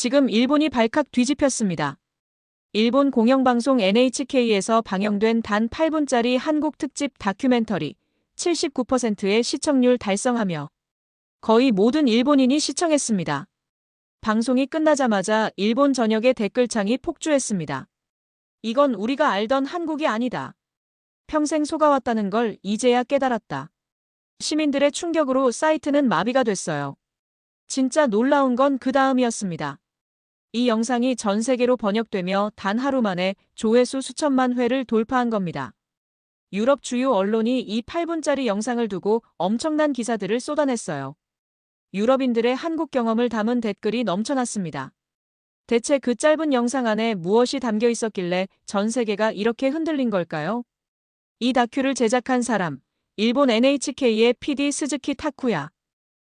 지금 일본이 발칵 뒤집혔습니다. 일본 공영방송 NHK에서 방영된 단 8분짜리 한국 특집 다큐멘터리 79%의 시청률 달성하며 거의 모든 일본인이 시청했습니다. 방송이 끝나자마자 일본 전역의 댓글창이 폭주했습니다. 이건 우리가 알던 한국이 아니다. 평생 속아왔다는 걸 이제야 깨달았다. 시민들의 충격으로 사이트는 마비가 됐어요. 진짜 놀라운 건 그 다음이었습니다. 이 영상이 전 세계로 번역되며 단 하루 만에 조회수 수천만 회를 돌파한 겁니다. 유럽 주요 언론이 이 8분짜리 영상을 두고 엄청난 기사들을 쏟아냈어요. 유럽인들의 한국 경험을 담은 댓글이 넘쳐났습니다. 대체 그 짧은 영상 안에 무엇이 담겨 있었길래 전 세계가 이렇게 흔들린 걸까요? 이 다큐를 제작한 사람, 일본 NHK의 PD 스즈키 타쿠야.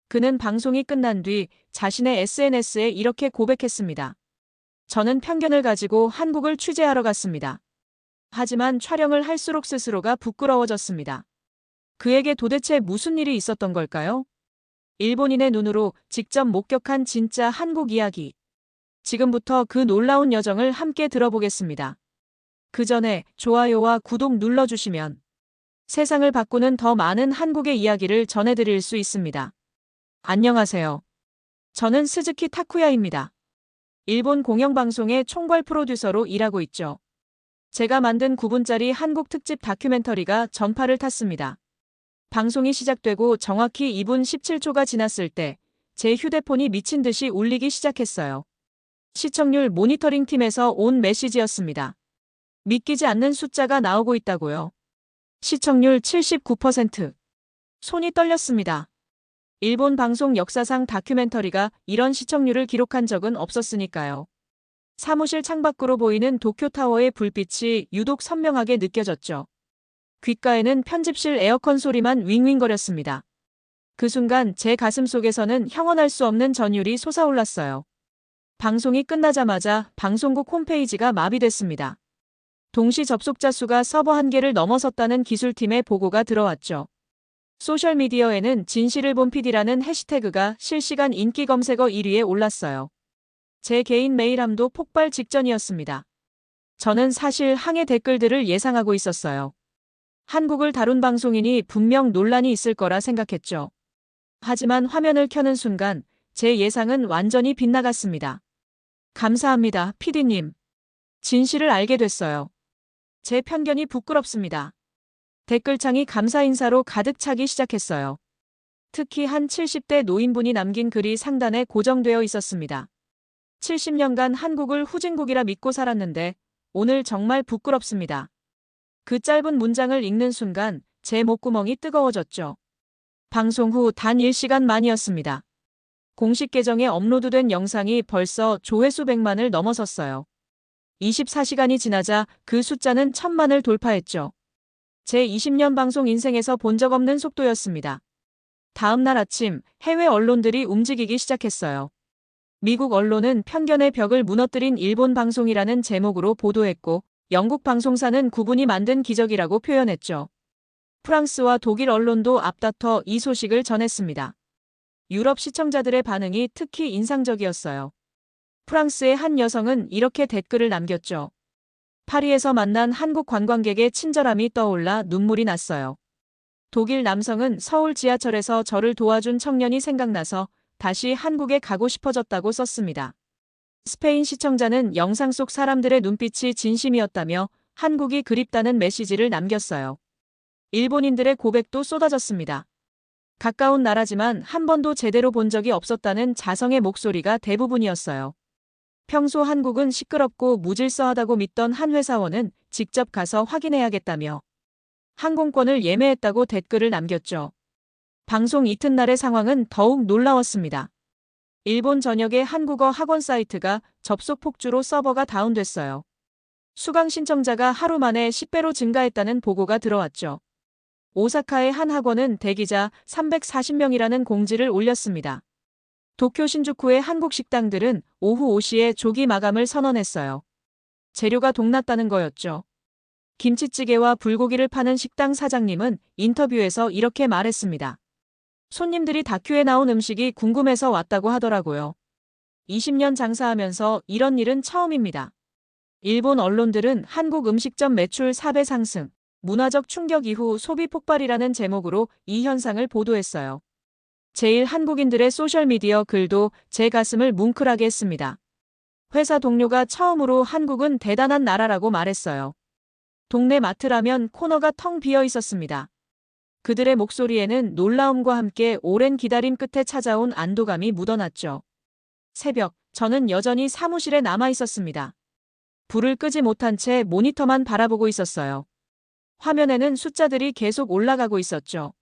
그는 방송이 끝난 뒤 자신의 SNS에 이렇게 고백했습니다. 저는 편견을 가지고 한국을 취재하러 갔습니다. 하지만 촬영을 할수록 스스로가 부끄러워졌습니다. 그에게 도대체 무슨 일이 있었던 걸까요? 일본인의 눈으로 직접 목격한 진짜 한국 이야기. 지금부터 그 놀라운 여정을 함께 들어보겠습니다. 그 전에 좋아요와 구독 눌러주시면 세상을 바꾸는 더 많은 한국의 이야기를 전해드릴 수 있습니다. 안녕하세요. 저는 스즈키 타쿠야입니다. 일본 공영방송의 총괄 프로듀서로 일하고 있죠. 제가 만든 9분짜리 한국 특집 다큐멘터리가 전파를 탔습니다. 방송이 시작되고 정확히 2분 17초가 지났을 때 제 휴대폰이 미친 듯이 울리기 시작했어요. 시청률 모니터링 팀에서 온 메시지였습니다. 믿기지 않는 숫자가 나오고 있다고요. 시청률 79%. 손이 떨렸습니다. 일본 방송 역사상 다큐멘터리가 이런 시청률을 기록한 적은 없었으니까요. 사무실 창밖으로 보이는 도쿄타워의 불빛이 유독 선명하게 느껴졌죠. 귓가에는 편집실 에어컨 소리만 윙윙거렸습니다. 그 순간 제 가슴 속에서는 형언할 수 없는 전율이 솟아올랐어요. 방송이 끝나자마자 방송국 홈페이지가 마비됐습니다. 동시 접속자 수가 서버 한계를 넘어섰다는 기술팀의 보고가 들어왔죠. 소셜미디어에는 진실을 본 PD라는 해시태그가 실시간 인기 검색어 1위에 올랐어요. 제 개인 메일함도 폭발 직전이었습니다. 저는 사실 항해 댓글들을 예상하고 있었어요. 한국을 다룬 방송이니 분명 논란이 있을 거라 생각했죠. 하지만 화면을 켜는 순간 제 예상은 완전히 빗나갔습니다. 감사합니다, PD님. 진실을 알게 됐어요. 제 편견이 부끄럽습니다. 댓글창이 감사 인사로 가득 차기 시작했어요. 특히 한 70대 노인분이 남긴 글이 상단에 고정되어 있었습니다. 70년간 한국을 후진국이라 믿고 살았는데 오늘 정말 부끄럽습니다. 그 짧은 문장을 읽는 순간 제 목구멍이 뜨거워졌죠. 방송 후 단 1시간 만이었습니다. 공식 계정에 업로드된 영상이 벌써 조회수 100만을 넘어섰어요. 24시간이 지나자 그 숫자는 1000만을 돌파했죠. 제 20년 방송 인생에서 본 적 없는 속도였습니다. 다음 날 아침 해외 언론들이 움직이기 시작했어요. 미국 언론은 편견의 벽을 무너뜨린 일본 방송이라는 제목으로 보도했고 영국 방송사는 9분이 만든 기적이라고 표현했죠. 프랑스와 독일 언론도 앞다퉈 이 소식을 전했습니다. 유럽 시청자들의 반응이 특히 인상적이었어요. 프랑스의 한 여성은 이렇게 댓글을 남겼죠. 파리에서 만난 한국 관광객의 친절함이 떠올라 눈물이 났어요. 독일 남성은 서울 지하철에서 저를 도와준 청년이 생각나서 다시 한국에 가고 싶어졌다고 썼습니다. 스페인 시청자는 영상 속 사람들의 눈빛이 진심이었다며 한국이 그립다는 메시지를 남겼어요. 일본인들의 고백도 쏟아졌습니다. 가까운 나라지만 한 번도 제대로 본 적이 없었다는 자성의 목소리가 대부분이었어요. 평소 한국은 시끄럽고 무질서하다고 믿던 한 회사원은 직접 가서 확인해야겠다며 항공권을 예매했다고 댓글을 남겼죠. 방송 이튿날의 상황은 더욱 놀라웠습니다. 일본 전역의 한국어 학원 사이트가 접속 폭주로 서버가 다운됐어요. 수강 신청자가 하루 만에 10배로 증가했다는 보고가 들어왔죠. 오사카의 한 학원은 대기자 340명이라는 공지를 올렸습니다. 도쿄 신주쿠의 한국 식당들은 오후 5시에 조기 마감을 선언했어요. 재료가 동났다는 거였죠. 김치찌개와 불고기를 파는 식당 사장님은 인터뷰에서 이렇게 말했습니다. 손님들이 다큐에 나온 음식이 궁금해서 왔다고 하더라고요. 20년 장사하면서 이런 일은 처음입니다. 일본 언론들은 한국 음식점 매출 4배 상승, 문화적 충격 이후 소비 폭발이라는 제목으로 이 현상을 보도했어요. 제일 한국인들의 소셜미디어 글도 제 가슴을 뭉클하게 했습니다. 회사 동료가 처음으로 한국은 대단한 나라라고 말했어요. 동네 마트라면 코너가 텅 비어 있었습니다. 그들의 목소리에는 놀라움과 함께 오랜 기다림 끝에 찾아온 안도감이 묻어났죠. 새벽, 저는 여전히 사무실에 남아 있었습니다. 불을 끄지 못한 채 모니터만 바라보고 있었어요. 화면에는 숫자들이 계속 올라가고 있었죠.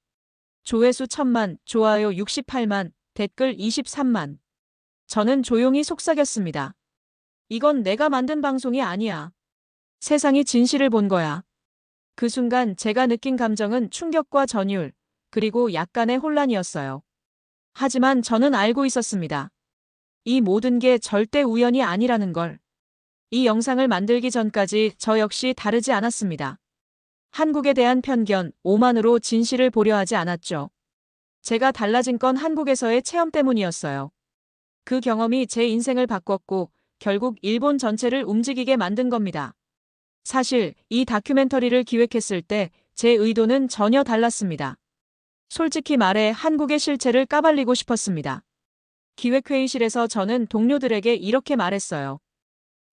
조회수 1000만, 좋아요 68만, 댓글 23만. 저는 조용히 속삭였습니다. 이건 내가 만든 방송이 아니야. 세상이 진실을 본 거야. 그 순간 제가 느낀 감정은 충격과 전율, 그리고 약간의 혼란이었어요. 하지만 저는 알고 있었습니다. 이 모든 게 절대 우연이 아니라는 걸. 이 영상을 만들기 전까지 저 역시 다르지 않았습니다. 한국에 대한 편견, 오만으로 진실을 보려 하지 않았죠. 제가 달라진 건 한국에서의 체험 때문이었어요. 그 경험이 제 인생을 바꿨고 결국 일본 전체를 움직이게 만든 겁니다. 사실 이 다큐멘터리를 기획했을 때 제 의도는 전혀 달랐습니다. 솔직히 말해 한국의 실체를 까발리고 싶었습니다. 기획회의실에서 저는 동료들에게 이렇게 말했어요.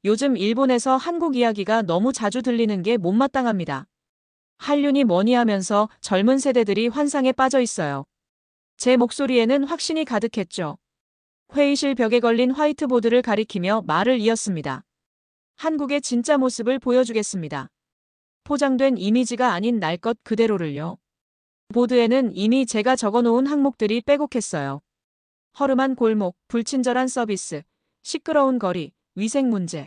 요즘 일본에서 한국 이야기가 너무 자주 들리는 게 못마땅합니다. 한륜이 뭐니 하면서 젊은 세대들이 환상에 빠져 있어요. 제 목소리에는 확신이 가득했죠. 회의실 벽에 걸린 화이트보드를 가리키며 말을 이었습니다. 한국의 진짜 모습을 보여주겠습니다. 포장된 이미지가 아닌 날 것 그대로를요. 보드에는 이미 제가 적어놓은 항목들이 빼곡했어요. 허름한 골목, 불친절한 서비스, 시끄러운 거리, 위생 문제.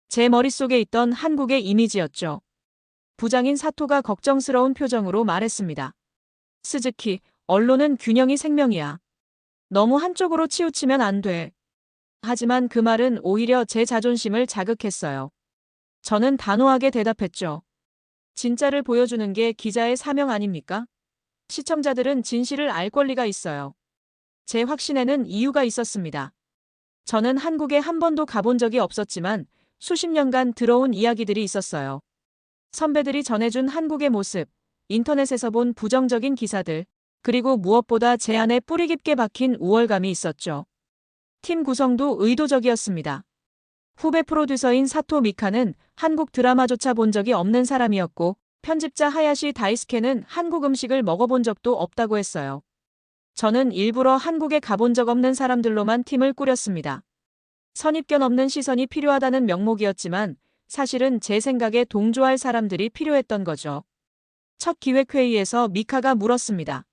제 머릿속에 있던 한국의 이미지였죠. 부장인 사토가 걱정스러운 표정으로 말했습니다. 스즈키, 언론은 균형이 생명이야. 너무 한쪽으로 치우치면 안 돼. 하지만 그 말은 오히려 제 자존심을 자극했어요. 저는 단호하게 대답했죠. 진짜를 보여주는 게 기자의 사명 아닙니까? 시청자들은 진실을 알 권리가 있어요. 제 확신에는 이유가 있었습니다. 저는 한국에 한 번도 가본 적이 없었지만 수십 년간 들어온 이야기들이 있었어요. 선배들이 전해준 한국의 모습, 인터넷에서 본 부정적인 기사들, 그리고 무엇보다 제 안에 뿌리 깊게 박힌 우월감이 있었죠. 팀 구성도 의도적이었습니다. 후배 프로듀서인 사토 미카는 한국 드라마조차 본 적이 없는 사람이었고 편집자 하야시 다이스케는 한국 음식을 먹어본 적도 없다고 했어요. 저는 일부러 한국에 가본 적 없는 사람들로만 팀을 꾸렸습니다. 선입견 없는 시선이 필요하다는 명목이었지만 사실은 제 생각에 동조할 사람들이 필요했던 거죠. 첫 기획회의에서 미카가 물었습니다.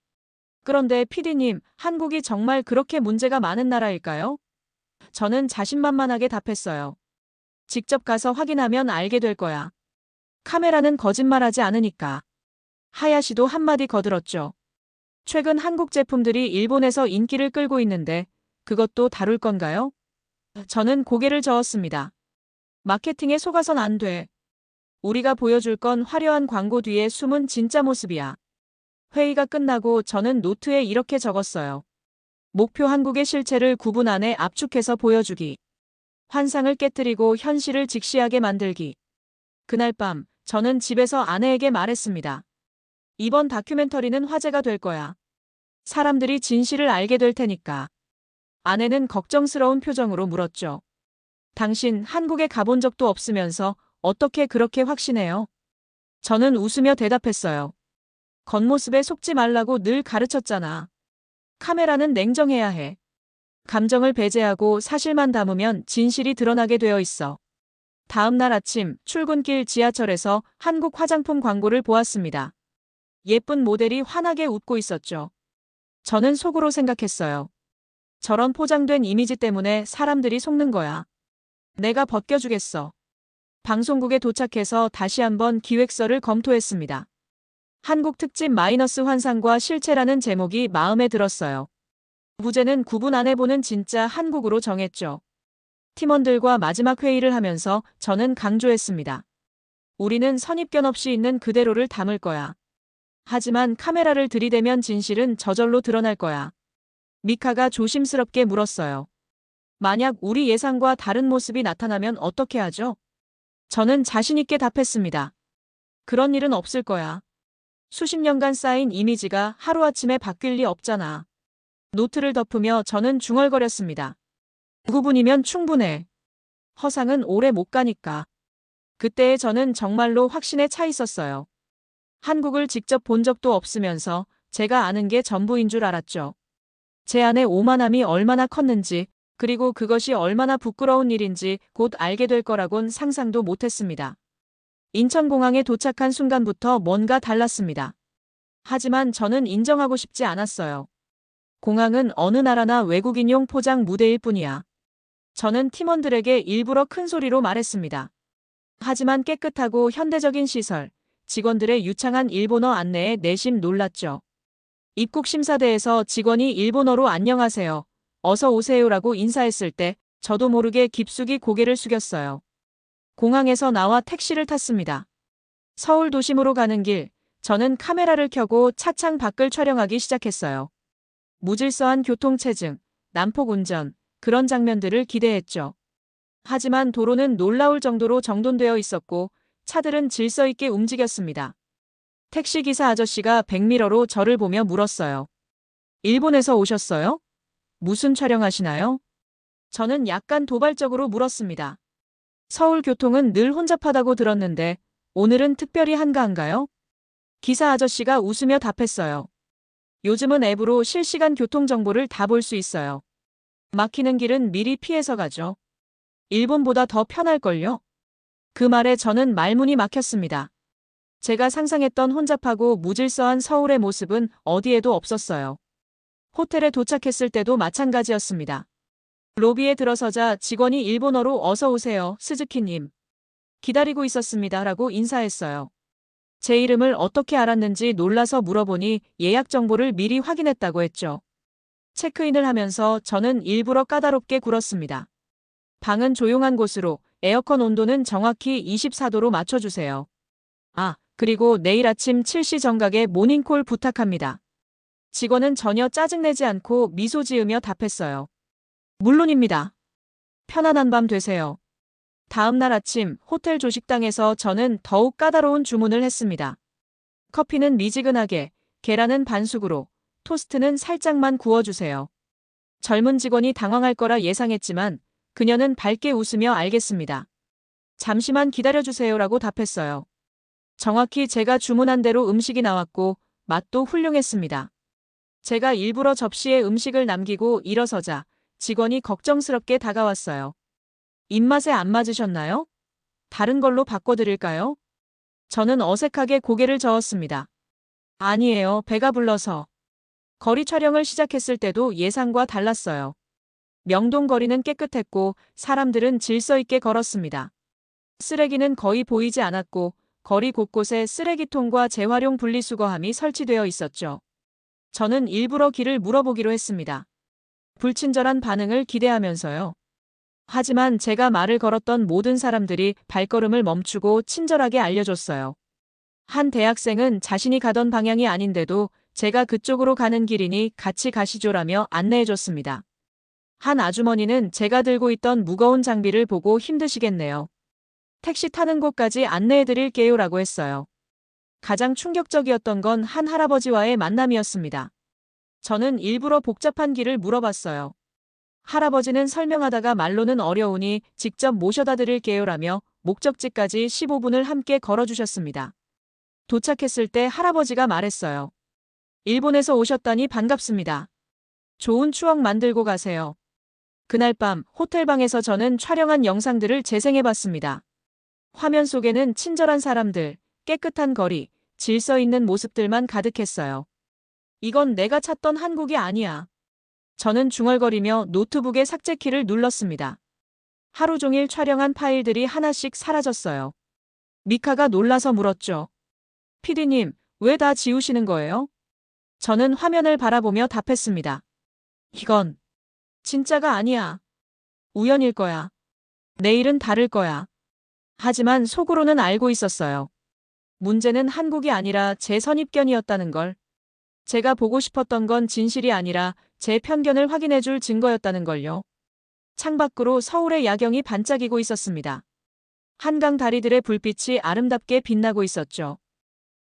그런데 PD님, 한국이 정말 그렇게 문제가 많은 나라일까요? 저는 자신만만하게 답했어요. 직접 가서 확인하면 알게 될 거야. 카메라는 거짓말하지 않으니까. 하야시도 한마디 거들었죠. 최근 한국 제품들이 일본에서 인기를 끌고 있는데 그것도 다룰 건가요? 저는 고개를 저었습니다. 마케팅에 속아선 안 돼. 우리가 보여줄 건 화려한 광고 뒤에 숨은 진짜 모습이야. 회의가 끝나고 저는 노트에 이렇게 적었어요. 목표 한국의 실체를 9분 안에 압축해서 보여주기. 환상을 깨뜨리고 현실을 직시하게 만들기. 그날 밤, 저는 집에서 아내에게 말했습니다. 이번 다큐멘터리는 화제가 될 거야. 사람들이 진실을 알게 될 테니까. 아내는 걱정스러운 표정으로 물었죠. 당신 한국에 가본 적도 없으면서 어떻게 그렇게 확신해요? 저는 웃으며 대답했어요. 겉모습에 속지 말라고 늘 가르쳤잖아. 카메라는 냉정해야 해. 감정을 배제하고 사실만 담으면 진실이 드러나게 되어 있어. 다음 날 아침 출근길 지하철에서 한국 화장품 광고를 보았습니다. 예쁜 모델이 환하게 웃고 있었죠. 저는 속으로 생각했어요. 저런 포장된 이미지 때문에 사람들이 속는 거야. 내가 벗겨주겠어. 방송국에 도착해서 다시 한번 기획서를 검토했습니다. 한국 특집 마이너스 환상과 실체라는 제목이 마음에 들었어요. 부제는 9분 안에 보는 진짜 한국으로 정했죠. 팀원들과 마지막 회의를 하면서 저는 강조했습니다. 우리는 선입견 없이 있는 그대로를 담을 거야. 하지만 카메라를 들이대면 진실은 저절로 드러날 거야. 미카가 조심스럽게 물었어요. 만약 우리 예상과 다른 모습이 나타나면 어떻게 하죠? 저는 자신있게 답했습니다. 그런 일은 없을 거야. 수십 년간 쌓인 이미지가 하루아침에 바뀔 리 없잖아. 노트를 덮으며 저는 중얼거렸습니다. 9분이면 충분해. 허상은 오래 못 가니까. 그때의 저는 정말로 확신에 차 있었어요. 한국을 직접 본 적도 없으면서 제가 아는 게 전부인 줄 알았죠. 제 안의 오만함이 얼마나 컸는지, 그리고 그것이 얼마나 부끄러운 일인지 곧 알게 될 거라곤 상상도 못했습니다. 인천공항에 도착한 순간부터 뭔가 달랐습니다. 하지만 저는 인정하고 싶지 않았어요. 공항은 어느 나라나 외국인용 포장 무대일 뿐이야. 저는 팀원들에게 일부러 큰 소리로 말했습니다. 하지만 깨끗하고 현대적인 시설, 직원들의 유창한 일본어 안내에 내심 놀랐죠. 입국 심사대에서 직원이 일본어로 안녕하세요, 어서 오세요라고 인사했을 때 저도 모르게 깊숙이 고개를 숙였어요. 공항에서 나와 택시를 탔습니다. 서울 도심으로 가는 길, 저는 카메라를 켜고 차창 밖을 촬영하기 시작했어요. 무질서한 교통체증, 난폭 운전, 그런 장면들을 기대했죠. 하지만 도로는 놀라울 정도로 정돈되어 있었고 차들은 질서 있게 움직였습니다. 택시기사 아저씨가 백미러로 저를 보며 물었어요. 일본에서 오셨어요? 무슨 촬영하시나요? 저는 약간 도발적으로 물었습니다. 서울 교통은 늘 혼잡하다고 들었는데 오늘은 특별히 한가한가요? 기사 아저씨가 웃으며 답했어요. 요즘은 앱으로 실시간 교통 정보를 다 볼 수 있어요. 막히는 길은 미리 피해서 가죠. 일본보다 더 편할걸요? 그 말에 저는 말문이 막혔습니다. 제가 상상했던 혼잡하고 무질서한 서울의 모습은 어디에도 없었어요. 호텔에 도착했을 때도 마찬가지였습니다. 로비에 들어서자 직원이 일본어로 어서 오세요, 스즈키님. 기다리고 있었습니다. 라고 인사했어요. 제 이름을 어떻게 알았는지 놀라서 물어보니 예약 정보를 미리 확인했다고 했죠. 체크인을 하면서 저는 일부러 까다롭게 굴었습니다. 방은 조용한 곳으로, 에어컨 온도는 정확히 24도로 맞춰주세요. 그리고 내일 아침 7시 정각에 모닝콜 부탁합니다. 직원은 전혀 짜증내지 않고 미소 지으며 답했어요. 물론입니다. 편안한 밤 되세요. 다음 날 아침 호텔 조식당에서 저는 더욱 까다로운 주문을 했습니다. 커피는 미지근하게, 계란은 반숙으로, 토스트는 살짝만 구워주세요. 젊은 직원이 당황할 거라 예상했지만 그녀는 밝게 웃으며 알겠습니다. 잠시만 기다려주세요라고 답했어요. 정확히 제가 주문한 대로 음식이 나왔고 맛도 훌륭했습니다. 제가 일부러 접시에 음식을 남기고 일어서자 직원이 걱정스럽게 다가왔어요. 입맛에 안 맞으셨나요? 다른 걸로 바꿔드릴까요? 저는 어색하게 고개를 저었습니다. 아니에요, 배가 불러서. 거리 촬영을 시작했을 때도 예상과 달랐어요. 명동 거리는 깨끗했고 사람들은 질서 있게 걸었습니다. 쓰레기는 거의 보이지 않았고 거리 곳곳에 쓰레기통과 재활용 분리수거함이 설치되어 있었죠. 저는 일부러 길을 물어보기로 했습니다. 불친절한 반응을 기대하면서요. 하지만 제가 말을 걸었던 모든 사람들이 발걸음을 멈추고 친절하게 알려줬어요. 한 대학생은 자신이 가던 방향이 아닌데도 제가 그쪽으로 가는 길이니 같이 가시죠라며 안내해줬습니다. 한 아주머니는 제가 들고 있던 무거운 장비를 보고 힘드시겠네요. 택시 타는 곳까지 안내해드릴게요 라고 했어요. 가장 충격적이었던 건 한 할아버지와의 만남이었습니다. 저는 일부러 복잡한 길을 물어봤어요. 할아버지는 설명하다가 말로는 어려우니 직접 모셔다 드릴게요 라며 목적지까지 15분을 함께 걸어주셨습니다. 도착했을 때 할아버지가 말했어요. 일본에서 오셨다니 반갑습니다. 좋은 추억 만들고 가세요. 그날 밤 호텔방에서 저는 촬영한 영상들을 재생해봤습니다. 화면 속에는 친절한 사람들, 깨끗한 거리, 질서 있는 모습들만 가득했어요. 이건 내가 찾던 한국이 아니야. 저는 중얼거리며 노트북의 삭제키를 눌렀습니다. 하루 종일 촬영한 파일들이 하나씩 사라졌어요. 미카가 놀라서 물었죠. PD님, 왜 다 지우시는 거예요? 저는 화면을 바라보며 답했습니다. 이건 진짜가 아니야. 우연일 거야. 내일은 다를 거야. 하지만 속으로는 알고 있었어요. 문제는 한국이 아니라 제 선입견이었다는 걸. 제가 보고 싶었던 건 진실이 아니라 제 편견을 확인해 줄 증거였다는 걸요. 창밖으로 서울의 야경이 반짝이고 있었습니다. 한강 다리들의 불빛이 아름답게 빛나고 있었죠.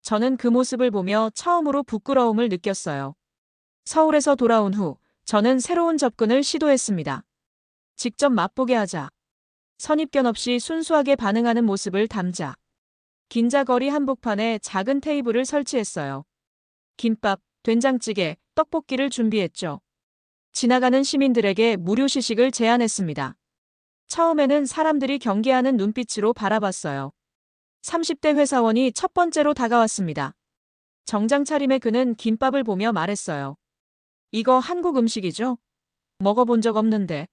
저는 그 모습을 보며 처음으로 부끄러움을 느꼈어요. 서울에서 돌아온 후 저는 새로운 접근을 시도했습니다. 직접 맛보게 하자. 선입견 없이 순수하게 반응하는 모습을 담자. 긴자거리 한복판에 작은 테이블을 설치했어요. 김밥, 된장찌개, 떡볶이를 준비했죠. 지나가는 시민들에게 무료 시식을 제안했습니다. 처음에는 사람들이 경계하는 눈빛으로 바라봤어요. 30대 회사원이 첫 번째로 다가왔습니다. 정장 차림의 그는 김밥을 보며 말했어요. 이거 한국 음식이죠? 먹어본 적 없는데.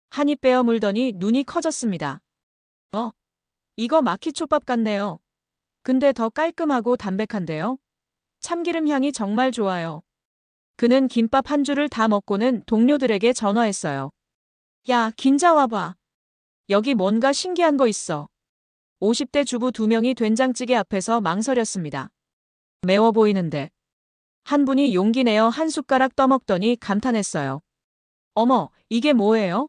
한 입 베어 물더니 눈이 커졌습니다. 이거 마키초밥 같네요. 근데 더 깔끔하고 담백한데요? 참기름 향이 정말 좋아요. 그는 김밥 한 줄을 다 먹고는 동료들에게 전화했어요. 야, 긴자 와봐. 여기 뭔가 신기한 거 있어. 50대 주부 2명이 된장찌개 앞에서 망설였습니다. 매워 보이는데. 한 분이 용기 내어 한 숟가락 떠먹더니 감탄했어요. 어머, 이게 뭐예요?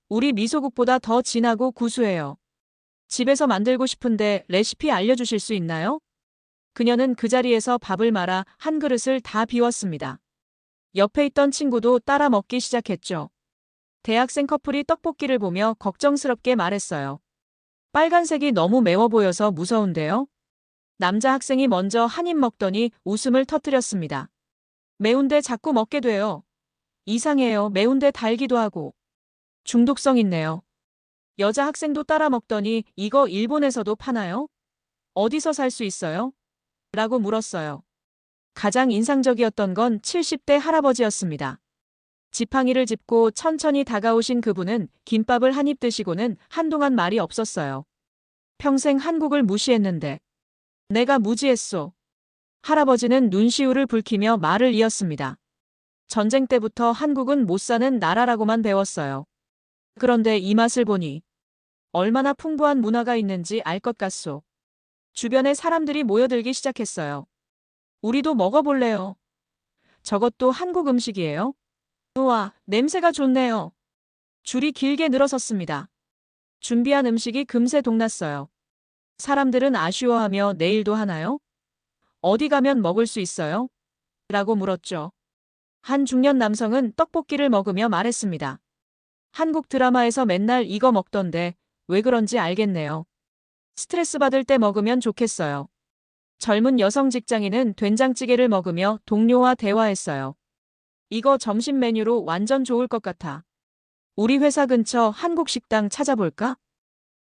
우리 미소국보다 더 진하고 구수해요. 집에서 만들고 싶은데 레시피 알려주실 수 있나요? 그녀는 그 자리에서 밥을 말아 한 그릇을 다 비웠습니다. 옆에 있던 친구도 따라 먹기 시작했죠. 대학생 커플이 떡볶이를 보며 걱정스럽게 말했어요. 빨간색이 너무 매워 보여서 무서운데요? 남자 학생이 먼저 한 입 먹더니 웃음을 터뜨렸습니다. 매운데 자꾸 먹게 돼요. 이상해요. 매운데 달기도 하고. 중독성 있네요. 여자 학생도 따라 먹더니 이거 일본에서도 파나요? 어디서 살 수 있어요? 라고 물었어요. 가장 인상적이었던 건 70대 할아버지였습니다. 지팡이를 짚고 천천히 다가오신 그분은 김밥을 한 입 드시고는 한동안 말이 없었어요. 평생 한국을 무시했는데. 내가 무지했소. 할아버지는 눈시울을 붉히며 말을 이었습니다. 전쟁 때부터 한국은 못 사는 나라라고만 배웠어요. 그런데 이 맛을 보니 얼마나 풍부한 문화가 있는지 알 것 같소. 주변에 사람들이 모여들기 시작했어요. 우리도 먹어볼래요. 저것도 한국 음식이에요? 우와, 냄새가 좋네요. 줄이 길게 늘어섰습니다. 준비한 음식이 금세 동났어요. 사람들은 아쉬워하며 내일도 하나요? 어디 가면 먹을 수 있어요? 라고 물었죠. 한 중년 남성은 떡볶이를 먹으며 말했습니다. 한국 드라마에서 맨날 이거 먹던데 왜 그런지 알겠네요. 스트레스 받을 때 먹으면 좋겠어요. 젊은 여성 직장인은 된장찌개를 먹으며 동료와 대화했어요. 이거 점심 메뉴로 완전 좋을 것 같아. 우리 회사 근처 한국 식당 찾아볼까?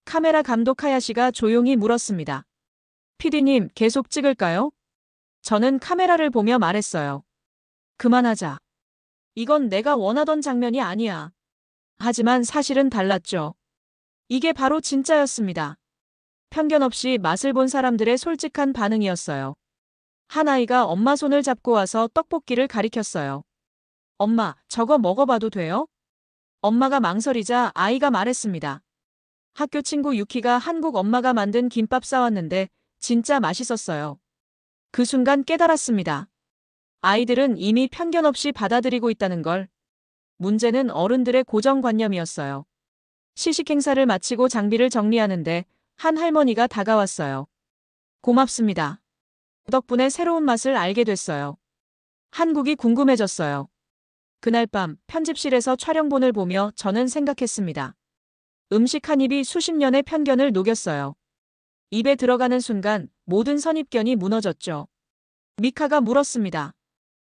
카메라 감독 하야시가 조용히 물었습니다. PD님, 계속 찍을까요? 저는 카메라를 보며 말했어요. 그만하자. 이건 내가 원하던 장면이 아니야. 하지만 사실은 달랐죠. 이게 바로 진짜였습니다. 편견 없이 맛을 본 사람들의 솔직한 반응이었어요. 한 아이가 엄마 손을 잡고 와서 떡볶이를 가리켰어요. 엄마, 저거 먹어봐도 돼요? 엄마가 망설이자 아이가 말했습니다. 학교 친구 유키가 한국 엄마가 만든 김밥 싸왔는데 진짜 맛있었어요. 그 순간 깨달았습니다. 아이들은 이미 편견 없이 받아들이고 있다는 걸. 문제는 어른들의 고정관념이었어요. 시식 행사를 마치고 장비를 정리하는데 한 할머니가 다가왔어요. 고맙습니다. 덕분에 새로운 맛을 알게 됐어요. 한국이 궁금해졌어요. 그날 밤 편집실에서 촬영본을 보며 저는 생각했습니다. 음식 한 입이 수십 년의 편견을 녹였어요. 입에 들어가는 순간 모든 선입견이 무너졌죠. 미카가 물었습니다.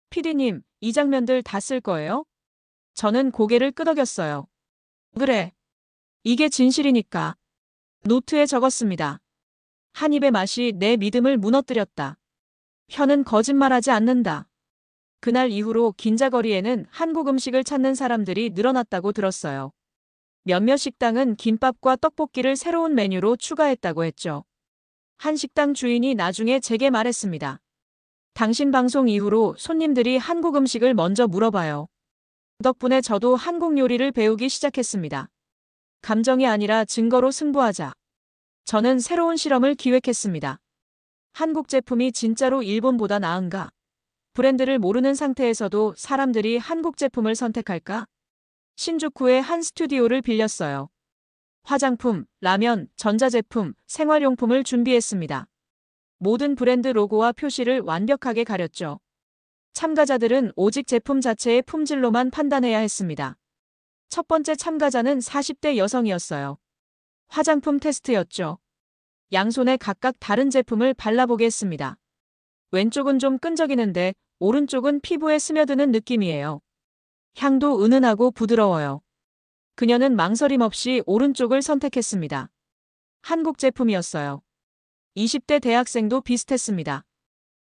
PD님, 이 장면들 다 쓸 거예요? 저는 고개를 끄덕였어요. 그래. 이게 진실이니까. 노트에 적었습니다. 한 입의 맛이 내 믿음을 무너뜨렸다. 혀는 거짓말하지 않는다. 그날 이후로 긴자거리에는 한국 음식을 찾는 사람들이 늘어났다고 들었어요. 몇몇 식당은 김밥과 떡볶이를 새로운 메뉴로 추가했다고 했죠. 한 식당 주인이 나중에 제게 말했습니다. 당신 방송 이후로 손님들이 한국 음식을 먼저 물어봐요. 덕분에 저도 한국 요리를 배우기 시작했습니다. 감정이 아니라 증거로 승부하자. 저는 새로운 실험을 기획했습니다. 한국 제품이 진짜로 일본보다 나은가? 브랜드를 모르는 상태에서도 사람들이 한국 제품을 선택할까? 신주쿠의 한 스튜디오를 빌렸어요. 화장품, 라면, 전자제품, 생활용품을 준비했습니다. 모든 브랜드 로고와 표시를 완벽하게 가렸죠. 참가자들은 오직 제품 자체의 품질로만 판단해야 했습니다. 첫 번째 참가자는 40대 여성이었어요. 화장품 테스트였죠. 양손에 각각 다른 제품을 발라보게 했습니다. 왼쪽은 좀 끈적이는데 오른쪽은 피부에 스며드는 느낌이에요. 향도 은은하고 부드러워요. 그녀는 망설임 없이 오른쪽을 선택했습니다. 한국 제품이었어요. 20대 대학생도 비슷했습니다.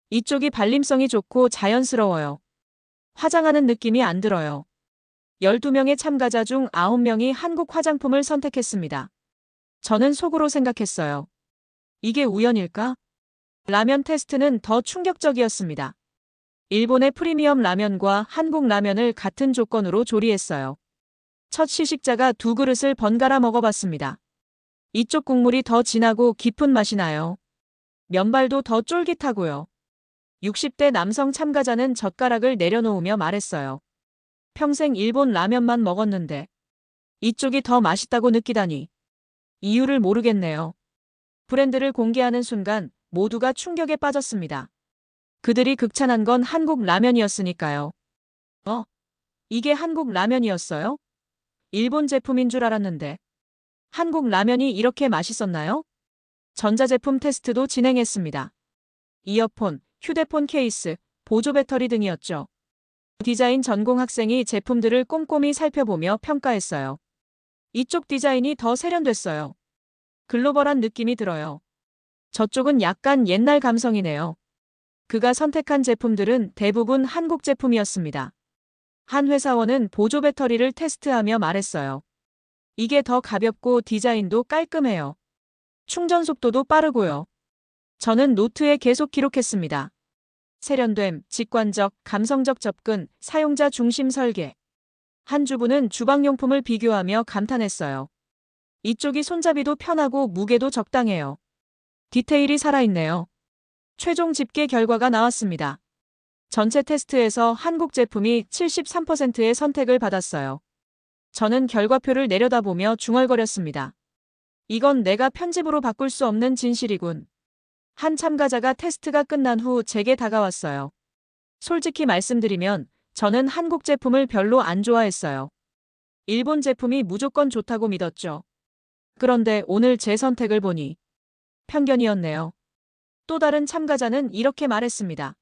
이쪽이 발림성이 좋고 자연스러워요. 화장하는 느낌이 안 들어요. 12명의 참가자 중 9명이 한국 화장품을 선택했습니다. 저는 속으로 생각했어요. 이게 우연일까? 라면 테스트는 더 충격적이었습니다. 일본의 프리미엄 라면과 한국 라면을 같은 조건으로 조리했어요. 첫 시식자가 2그릇을 번갈아 먹어봤습니다. 이쪽 국물이 더 진하고 깊은 맛이 나요. 면발도 더 쫄깃하고요. 60대 남성 참가자는 젓가락을 내려놓으며 말했어요. 평생 일본 라면만 먹었는데 이쪽이 더 맛있다고 느끼다니. 이유를 모르겠네요. 브랜드를 공개하는 순간 모두가 충격에 빠졌습니다. 그들이 극찬한 건 한국 라면이었으니까요. 이게 한국 라면이었어요? 일본 제품인 줄 알았는데. 한국 라면이 이렇게 맛있었나요? 전자제품 테스트도 진행했습니다. 이어폰, 휴대폰 케이스, 보조 배터리 등이었죠. 디자인 전공 학생이 제품들을 꼼꼼히 살펴보며 평가했어요. 이쪽 디자인이 더 세련됐어요. 글로벌한 느낌이 들어요. 저쪽은 약간 옛날 감성이네요. 그가 선택한 제품들은 대부분 한국 제품이었습니다. 한 회사원은 보조 배터리를 테스트하며 말했어요. 이게 더 가볍고 디자인도 깔끔해요. 충전 속도도 빠르고요. 저는 노트에 계속 기록했습니다. 세련됨, 직관적, 감성적 접근, 사용자 중심 설계. 한 주부는 주방용품을 비교하며 감탄했어요. 이쪽이 손잡이도 편하고 무게도 적당해요. 디테일이 살아있네요. 최종 집계 결과가 나왔습니다. 전체 테스트에서 한국 제품이 73%의 선택을 받았어요. 저는 결과표를 내려다보며 중얼거렸습니다. 이건 내가 편집으로 바꿀 수 없는 진실이군. 한 참가자가 테스트가 끝난 후 제게 다가왔어요. 솔직히 말씀드리면 저는 한국 제품을 별로 안 좋아했어요. 일본 제품이 무조건 좋다고 믿었죠. 그런데 오늘 제 선택을 보니 편견이었네요. 또 다른 참가자는 이렇게 말했습니다.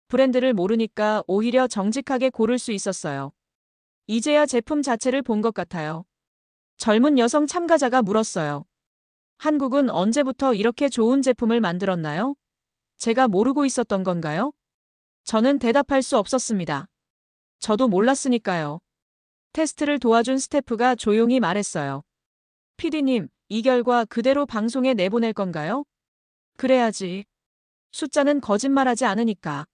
브랜드를 모르니까 오히려 정직하게 고를 수 있었어요. 이제야 제품 자체를 본 것 같아요. 젊은 여성 참가자가 물었어요. 한국은 언제부터 이렇게 좋은 제품을 만들었나요? 제가 모르고 있었던 건가요? 저는 대답할 수 없었습니다. 저도 몰랐으니까요. 테스트를 도와준 스태프가 조용히 말했어요. PD님, 이 결과 그대로 방송에 내보낼 건가요? 그래야지. 숫자는 거짓말하지 않으니까.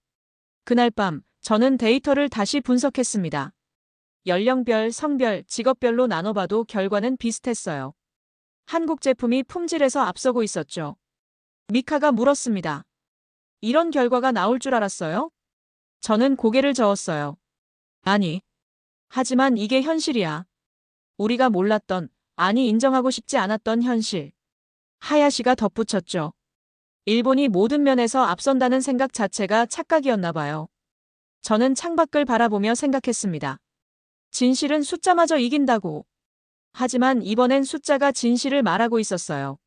그날 밤, 저는 데이터를 다시 분석했습니다. 연령별, 성별, 직업별로 나눠봐도 결과는 비슷했어요. 한국 제품이 품질에서 앞서고 있었죠. 미카가 물었습니다. 이런 결과가 나올 줄 알았어요? 저는 고개를 저었어요. 아니. 하지만 이게 현실이야. 우리가 몰랐던, 아니 인정하고 싶지 않았던 현실. 하야시가 덧붙였죠. 일본이 모든 면에서 앞선다는 생각 자체가 착각이었나 봐요. 저는 창밖을 바라보며 생각했습니다. 진실은 숫자마저 이긴다고. 하지만 이번엔 숫자가 진실을 말하고 있었어요.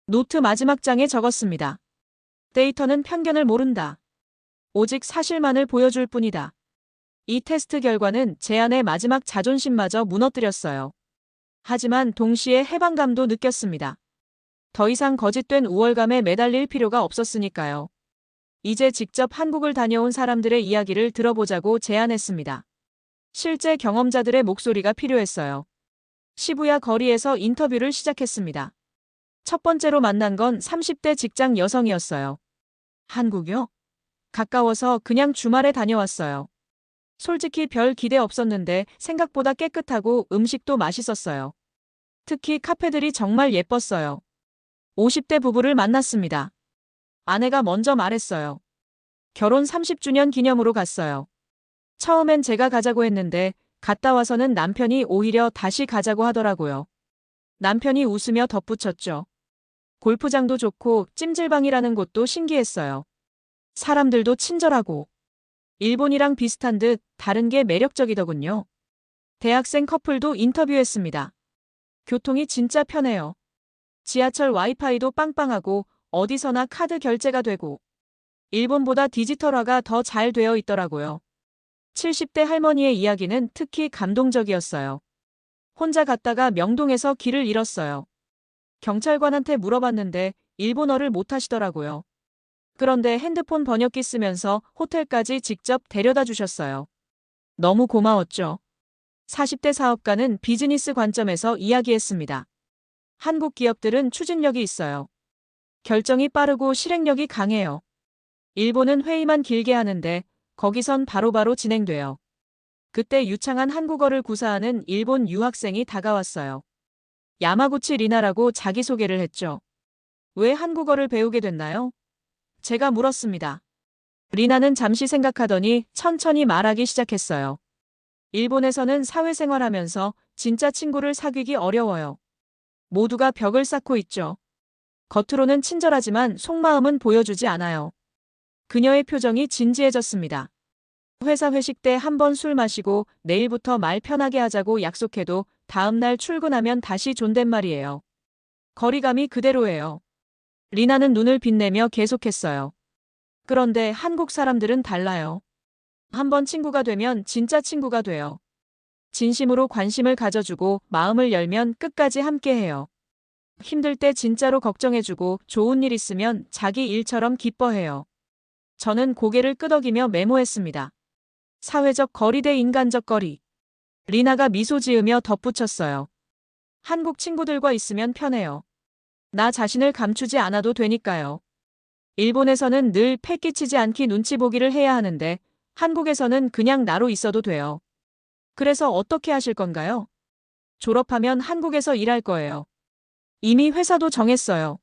노트 마지막 장에 적었습니다. 데이터는 편견을 모른다. 오직 사실만을 보여줄 뿐이다. 이 테스트 결과는 제 안의 마지막 자존심마저 무너뜨렸어요. 하지만 동시에 해방감도 느꼈습니다. 더 이상 거짓된 우월감에 매달릴 필요가 없었으니까요. 이제 직접 한국을 다녀온 사람들의 이야기를 들어보자고 제안했습니다. 실제 경험자들의 목소리가 필요했어요. 시부야 거리에서 인터뷰를 시작했습니다. 첫 번째로 만난 건 30대 직장 여성이었어요. 한국요? 가까워서 그냥 주말에 다녀왔어요. 솔직히 별 기대 없었는데 생각보다 깨끗하고 음식도 맛있었어요. 특히 카페들이 정말 예뻤어요. 50대 부부를 만났습니다. 아내가 먼저 말했어요. 결혼 30주년 기념으로 갔어요. 처음엔 제가 가자고 했는데 갔다 와서는 남편이 오히려 다시 가자고 하더라고요. 남편이 웃으며 덧붙였죠. 골프장도 좋고 찜질방이라는 곳도 신기했어요. 사람들도 친절하고 일본이랑 비슷한 듯 다른 게 매력적이더군요. 대학생 커플도 인터뷰했습니다. 교통이 진짜 편해요. 지하철 와이파이도 빵빵하고 어디서나 카드 결제가 되고 일본보다 디지털화가 더 잘 되어 있더라고요. 70대 할머니의 이야기는 특히 감동적이었어요. 혼자 갔다가 명동에서 길을 잃었어요. 경찰관한테 물어봤는데 일본어를 못하시더라고요. 그런데 핸드폰 번역기 쓰면서 호텔까지 직접 데려다 주셨어요. 너무 고마웠죠. 40대 사업가는 비즈니스 관점에서 이야기했습니다. 한국 기업들은 추진력이 있어요. 결정이 빠르고 실행력이 강해요. 일본은 회의만 길게 하는데 거기선 바로바로 진행돼요. 그때 유창한 한국어를 구사하는 일본 유학생이 다가왔어요. 야마구치 리나라고 자기소개를 했죠. 왜 한국어를 배우게 됐나요? 제가 물었습니다. 리나는 잠시 생각하더니 천천히 말하기 시작했어요. 일본에서는 사회생활하면서 진짜 친구를 사귀기 어려워요. 모두가 벽을 쌓고 있죠. 겉으로는 친절하지만 속마음은 보여주지 않아요. 그녀의 표정이 진지해졌습니다. 회사 회식 때 한 번 술 마시고 내일부터 말 편하게 하자고 약속해도 다음날 출근하면 다시 존댓말이에요. 거리감이 그대로예요. 리나는 눈을 빛내며 계속했어요. 그런데 한국 사람들은 달라요. 한 번 친구가 되면 진짜 친구가 돼요. 진심으로 관심을 가져주고 마음을 열면 끝까지 함께해요. 힘들 때 진짜로 걱정해주고 좋은 일 있으면 자기 일처럼 기뻐해요. 저는 고개를 끄덕이며 메모했습니다. 사회적 거리 대 인간적 거리. 리나가 미소 지으며 덧붙였어요. 한국 친구들과 있으면 편해요. 나 자신을 감추지 않아도 되니까요. 일본에서는 늘 패기치지 않기 눈치 보기를 해야 하는데 한국에서는 그냥 나로 있어도 돼요. 그래서 어떻게 하실 건가요? 졸업하면 한국에서 일할 거예요. 이미 회사도 정했어요.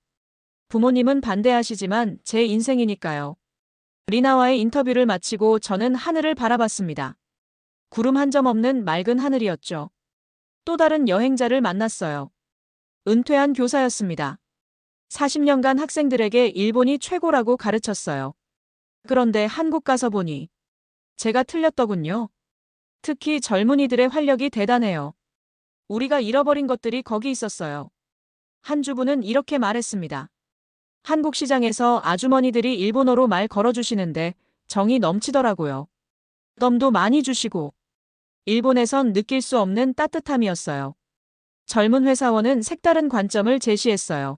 부모님은 반대하시지만 제 인생이니까요. 리나와의 인터뷰를 마치고 저는 하늘을 바라봤습니다. 구름 한 점 없는 맑은 하늘이었죠. 또 다른 여행자를 만났어요. 은퇴한 교사였습니다. 40년간 학생들에게 일본이 최고라고 가르쳤어요. 그런데 한국 가서 보니 제가 틀렸더군요. 특히 젊은이들의 활력이 대단해요. 우리가 잃어버린 것들이 거기 있었어요. 한 주부는 이렇게 말했습니다. 한국 시장에서 아주머니들이 일본어로 말 걸어주시는데 정이 넘치더라고요. 덤도 많이 주시고 일본에선 느낄 수 없는 따뜻함이었어요. 젊은 회사원은 색다른 관점을 제시했어요.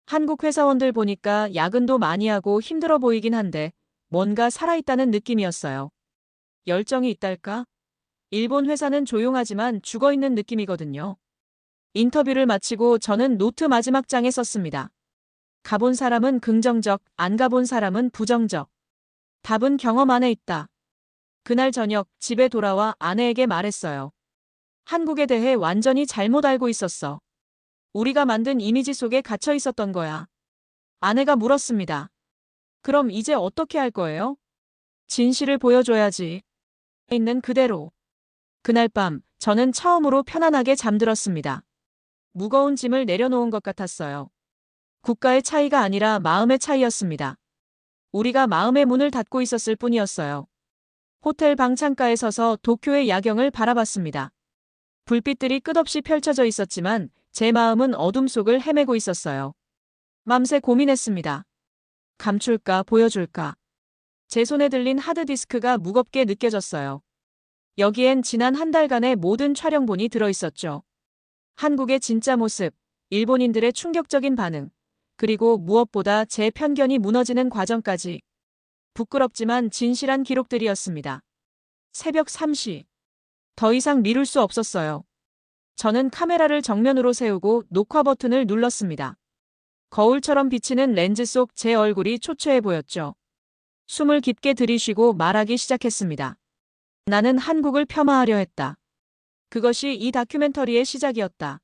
한국 회사원들 보니까 야근도 많이 하고 힘들어 보이긴 한데 뭔가 살아있다는 느낌이었어요. 열정이 있달까? 일본 회사는 조용하지만 죽어있는 느낌이거든요. 인터뷰를 마치고 저는 노트 마지막 장에 썼습니다. 가본 사람은 긍정적, 안 가본 사람은 부정적. 답은 경험 안에 있다. 그날 저녁 집에 돌아와 아내에게 말했어요. 한국에 대해 완전히 잘못 알고 있었어. 우리가 만든 이미지 속에 갇혀 있었던 거야. 아내가 물었습니다. 그럼 이제 어떻게 할 거예요? 진실을 보여줘야지. 있는 그대로. 그날 밤 저는 처음으로 편안하게 잠들었습니다. 무거운 짐을 내려놓은 것 같았어요. 국가의 차이가 아니라 마음의 차이였습니다. 우리가 마음의 문을 닫고 있었을 뿐이었어요. 호텔 방 창가에 서서 도쿄의 야경을 바라봤습니다. 불빛들이 끝없이 펼쳐져 있었지만 제 마음은 어둠 속을 헤매고 있었어요. 맘새 고민했습니다. 감출까 보여줄까. 제 손에 들린 하드디스크가 무겁게 느껴졌어요. 여기엔 지난 한 달간의 모든 촬영본이 들어있었죠. 한국의 진짜 모습, 일본인들의 충격적인 반응, 그리고 무엇보다 제 편견이 무너지는 과정까지. 부끄럽지만 진실한 기록들이었습니다. 새벽 3시. 더 이상 미룰 수 없었어요. 저는 카메라를 정면으로 세우고 녹화 버튼을 눌렀습니다. 거울처럼 비치는 렌즈 속 제 얼굴이 초췌해 보였죠. 숨을 깊게 들이쉬고 말하기 시작했습니다. 나는 한국을 폄하하려 했다. 그것이 이 다큐멘터리의 시작이었다.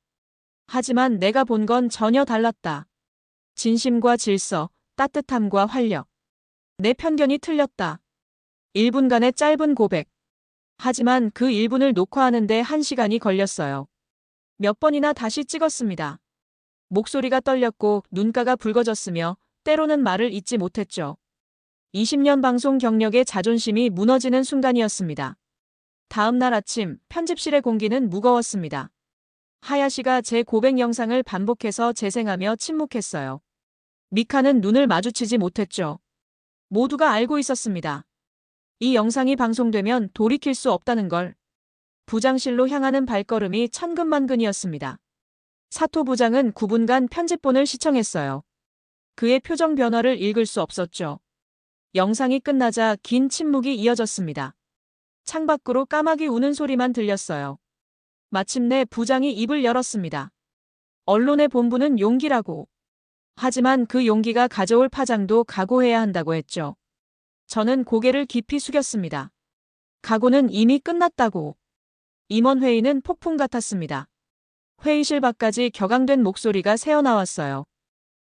하지만 내가 본 건 전혀 달랐다. 진심과 질서, 따뜻함과 활력. 내 편견이 틀렸다. 1분간의 짧은 고백. 하지만 그 1분을 녹화하는데 1시간이 걸렸어요. 몇 번이나 다시 찍었습니다. 목소리가 떨렸고 눈가가 붉어졌으며 때로는 말을 잇지 못했죠. 20년 방송 경력의 자존심이 무너지는 순간이었습니다. 다음 날 아침 편집실의 공기는 무거웠습니다. 하야시가 제 고백 영상을 반복해서 재생하며 침묵했어요. 미카는 눈을 마주치지 못했죠. 모두가 알고 있었습니다. 이 영상이 방송되면 돌이킬 수 없다는 걸. 부장실로 향하는 발걸음이 천근만근이었습니다. 사토 부장은 9분간 편집본을 시청했어요. 그의 표정 변화를 읽을 수 없었죠. 영상이 끝나자 긴 침묵이 이어졌습니다. 창밖으로 까마귀 우는 소리만 들렸어요. 마침내 부장이 입을 열었습니다. 언론의 본분은 용기라고. 하지만 그 용기가 가져올 파장도 각오해야 한다고 했죠. 저는 고개를 깊이 숙였습니다. 각오는 이미 끝났다고. 임원회의는 폭풍 같았습니다. 회의실 밖까지 격앙된 목소리가 새어나왔어요.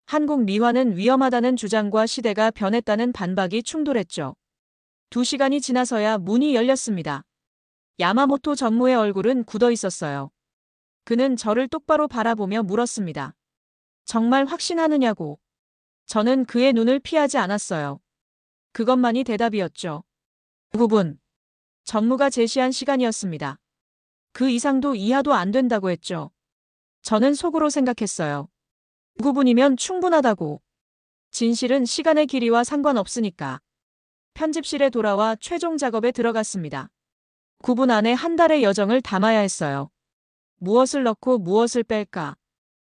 한국 미화는 위험하다는 주장과 시대가 변했다는 반박이 충돌했죠. 2시간이 지나서야 문이 열렸습니다. 야마모토 전무의 얼굴은 굳어 있었어요. 그는 저를 똑바로 바라보며 물었습니다. 정말 확신하느냐고. 저는 그의 눈을 피하지 않았어요. 그것만이 대답이었죠. 9분. 전무가 제시한 시간이었습니다. 그 이상도 이하도 안 된다고 했죠. 저는 속으로 생각했어요. 9분이면 충분하다고. 진실은 시간의 길이와 상관없으니까. 편집실에 돌아와 최종 작업에 들어갔습니다. 9분 안에 한 달의 여정을 담아야 했어요. 무엇을 넣고 무엇을 뺄까.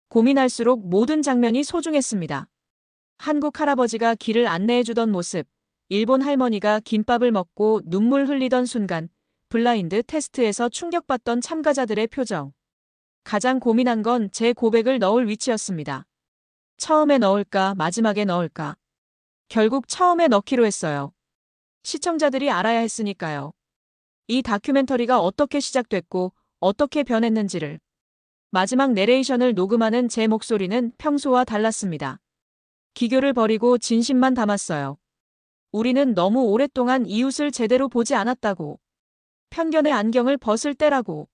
고민할수록 모든 장면이 소중했습니다. 한국 할아버지가 길을 안내해주던 모습, 일본 할머니가 김밥을 먹고 눈물 흘리던 순간, 블라인드 테스트에서 충격받던 참가자들의 표정. 가장 고민한 건 제 고백을 넣을 위치였습니다. 처음에 넣을까, 마지막에 넣을까. 결국 처음에 넣기로 했어요. 시청자들이 알아야 했으니까요. 이 다큐멘터리가 어떻게 시작됐고 어떻게 변했는지를. 마지막 내레이션을 녹음하는 제 목소리는 평소와 달랐습니다. 기교를 버리고 진심만 담았어요. 우리는 너무 오랫동안 이웃을 제대로 보지 않았다고. 편견의 안경을 벗을 때라고.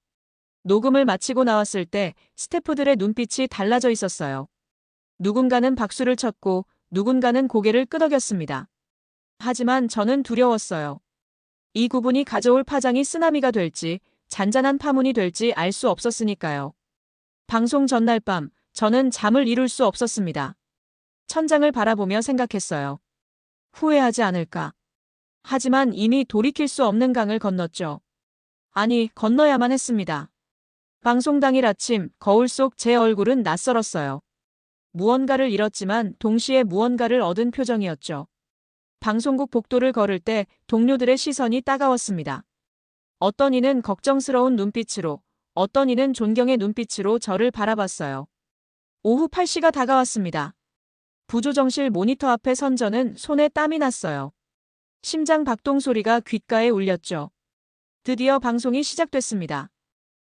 녹음을 마치고 나왔을 때 스태프들의 눈빛이 달라져 있었어요. 누군가는 박수를 쳤고 누군가는 고개를 끄덕였습니다. 하지만 저는 두려웠어요. 이 9분이 가져올 파장이 쓰나미가 될지 잔잔한 파문이 될지 알 수 없었으니까요. 방송 전날 밤 저는 잠을 이룰 수 없었습니다. 천장을 바라보며 생각했어요. 후회하지 않을까. 하지만 이미 돌이킬 수 없는 강을 건넜죠. 아니, 건너야만 했습니다. 방송 당일 아침 거울 속 제 얼굴은 낯설었어요. 무언가를 잃었지만 동시에 무언가를 얻은 표정이었죠. 방송국 복도를 걸을 때 동료들의 시선이 따가웠습니다. 어떤 이는 걱정스러운 눈빛으로, 어떤 이는 존경의 눈빛으로 저를 바라봤어요. 오후 8시가 다가왔습니다. 부조정실 모니터 앞에 선 저는 손에 땀이 났어요. 심장 박동 소리가 귓가에 울렸죠. 드디어 방송이 시작됐습니다.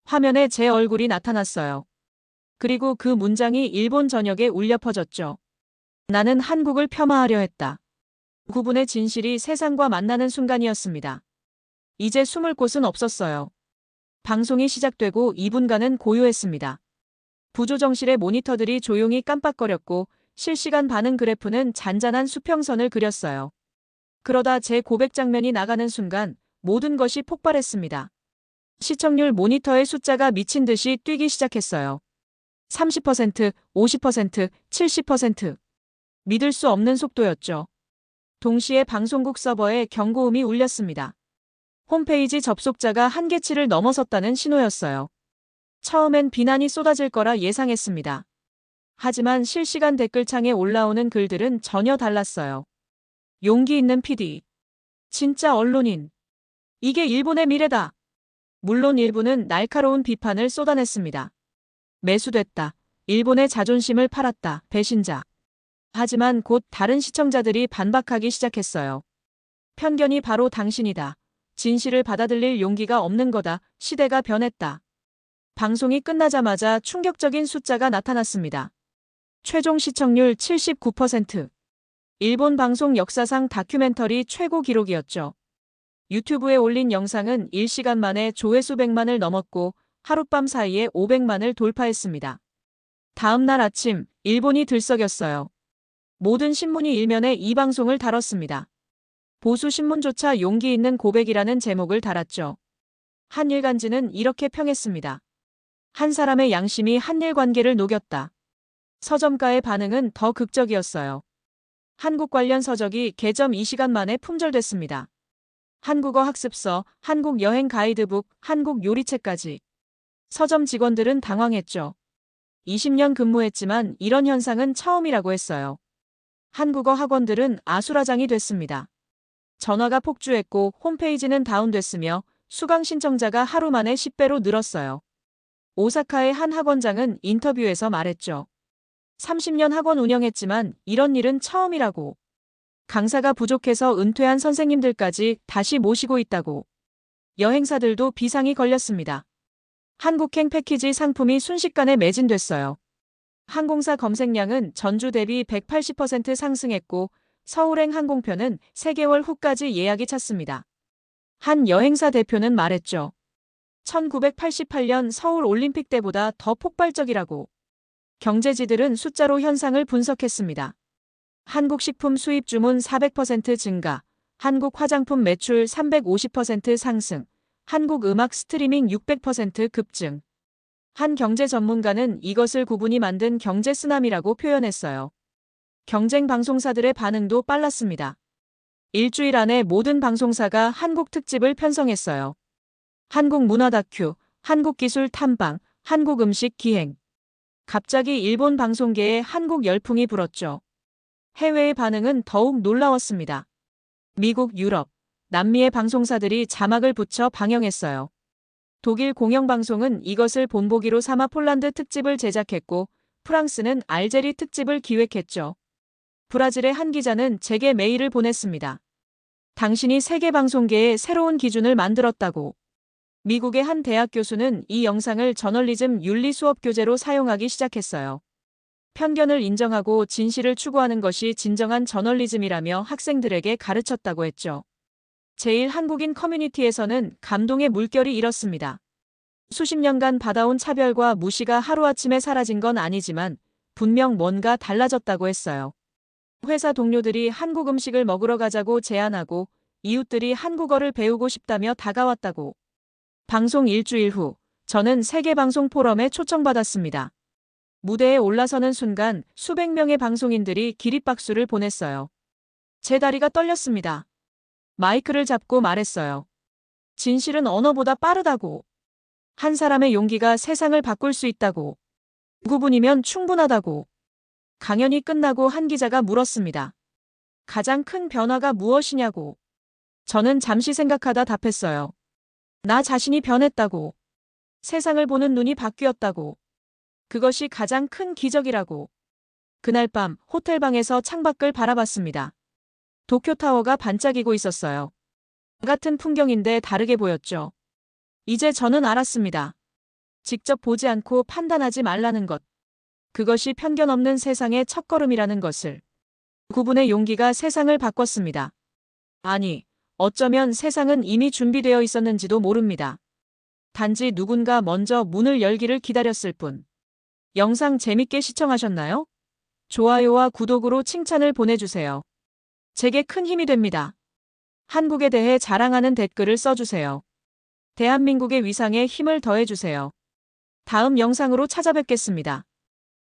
화면에 제 얼굴이 나타났어요. 그리고 그 문장이 일본 전역에 울려 퍼졌죠. 나는 한국을 폄하하려 했다. 9분의 진실이 세상과 만나는 순간이었습니다. 이제 숨을 곳은 없었어요. 방송이 시작되고 2분간은 고요했습니다. 부조정실의 모니터들이 조용히 깜빡거렸고 실시간 반응 그래프는 잔잔한 수평선을 그렸어요. 그러다 제 고백 장면이 나가는 순간 모든 것이 폭발했습니다. 시청률 모니터의 숫자가 미친 듯이 뛰기 시작했어요. 30%, 50%, 70%. 믿을 수 없는 속도였죠. 동시에 방송국 서버에 경고음이 울렸습니다. 홈페이지 접속자가 한계치를 넘어섰다는 신호였어요. 처음엔 비난이 쏟아질 거라 예상했습니다. 하지만 실시간 댓글창에 올라오는 글들은 전혀 달랐어요. 용기 있는 PD. 진짜 언론인. 이게 일본의 미래다. 물론 일부는 날카로운 비판을 쏟아냈습니다. 매수됐다. 일본의 자존심을 팔았다. 배신자. 하지만 곧 다른 시청자들이 반박하기 시작했어요. 편견이 바로 당신이다. 진실을 받아들일 용기가 없는 거다. 시대가 변했다. 방송이 끝나자마자 충격적인 숫자가 나타났습니다. 최종 시청률 79%. 일본 방송 역사상 다큐멘터리 최고 기록이었죠. 유튜브에 올린 영상은 일시간 만에 조회수 100만을 넘었고 하룻밤 사이에 500만을 돌파했습니다. 다음 날 아침, 일본이 들썩였어요. 모든 신문이 일면에 이 방송을 다뤘습니다. 보수 신문조차 용기 있는 고백이라는 제목을 달았죠. 한일 간지는 이렇게 평했습니다. 한 사람의 양심이 한일 관계를 녹였다. 서점가의 반응은 더 극적이었어요. 한국 관련 서적이 개점 2시간 만에 품절됐습니다. 한국어 학습서, 한국 여행 가이드북, 한국 요리책까지. 서점 직원들은 당황했죠. 20년 근무했지만 이런 현상은 처음이라고 했어요. 한국어 학원들은 아수라장이 됐습니다. 전화가 폭주했고 홈페이지는 다운됐으며 수강 신청자가 하루 만에 10배로 늘었어요. 오사카의 한 학원장은 인터뷰에서 말했죠. 30년 학원 운영했지만 이런 일은 처음이라고. 강사가 부족해서 은퇴한 선생님들까지 다시 모시고 있다고. 여행사들도 비상이 걸렸습니다. 한국행 패키지 상품이 순식간에 매진됐어요. 항공사 검색량은 전주 대비 180% 상승했고 서울행 항공편은 3개월 후까지 예약이 찼습니다. 한 여행사 대표는 말했죠. 1988년 서울 올림픽 때보다 더 폭발적이라고. 경제지들은 숫자로 현상을 분석했습니다. 한국 식품 수입 주문 400% 증가, 한국 화장품 매출 350% 상승, 한국 음악 스트리밍 600% 급증. 한 경제 전문가는 이것을 구분이 만든 경제 쓰나미라고 표현했어요. 경쟁 방송사들의 반응도 빨랐습니다. 일주일 안에 모든 방송사가 한국 특집을 편성했어요. 한국 문화 다큐, 한국 기술 탐방, 한국 음식 기행. 갑자기 일본 방송계에 한국 열풍이 불었죠. 해외의 반응은 더욱 놀라웠습니다. 미국, 유럽, 남미의 방송사들이 자막을 붙여 방영했어요. 독일 공영방송은 이것을 본보기로 삼아 폴란드 특집을 제작했고 프랑스는 알제리 특집을 기획했죠. 브라질의 한 기자는 제게 메일을 보냈습니다. 당신이 세계 방송계의 새로운 기준을 만들었다고. 미국의 한 대학 교수는 이 영상을 저널리즘 윤리 수업 교재로 사용하기 시작했어요. 편견을 인정하고 진실을 추구하는 것이 진정한 저널리즘이라며 학생들에게 가르쳤다고 했죠. 제1한국인 커뮤니티에서는 감동의 물결이 일었습니다. 수십 년간 받아온 차별과 무시가 하루아침에 사라진 건 아니지만 분명 뭔가 달라졌다고 했어요. 회사 동료들이 한국 음식을 먹으러 가자고 제안하고 이웃들이 한국어를 배우고 싶다며 다가왔다고. 방송 일주일 후 저는 세계방송 포럼에 초청받았습니다. 무대에 올라서는 순간 수백 명의 방송인들이 기립박수를 보냈어요. 제 다리가 떨렸습니다. 마이크를 잡고 말했어요. 진실은 언어보다 빠르다고. 한 사람의 용기가 세상을 바꿀 수 있다고. 9분이면 충분하다고. 강연이 끝나고 한 기자가 물었습니다. 가장 큰 변화가 무엇이냐고. 저는 잠시 생각하다 답했어요. 나 자신이 변했다고. 세상을 보는 눈이 바뀌었다고. 그것이 가장 큰 기적이라고. 그날 밤 호텔방에서 창밖을 바라봤습니다. 도쿄타워가 반짝이고 있었어요. 같은 풍경인데 다르게 보였죠. 이제 저는 알았습니다. 직접 보지 않고 판단하지 말라는 것. 그것이 편견 없는 세상의 첫걸음이라는 것을. 그분의 용기가 세상을 바꿨습니다. 아니, 어쩌면 세상은 이미 준비되어 있었는지도 모릅니다. 단지 누군가 먼저 문을 열기를 기다렸을 뿐. 영상 재밌게 시청하셨나요? 좋아요와 구독으로 칭찬을 보내주세요. 제게 큰 힘이 됩니다. 한국에 대해 자랑하는 댓글을 써주세요. 대한민국의 위상에 힘을 더해주세요. 다음 영상으로 찾아뵙겠습니다.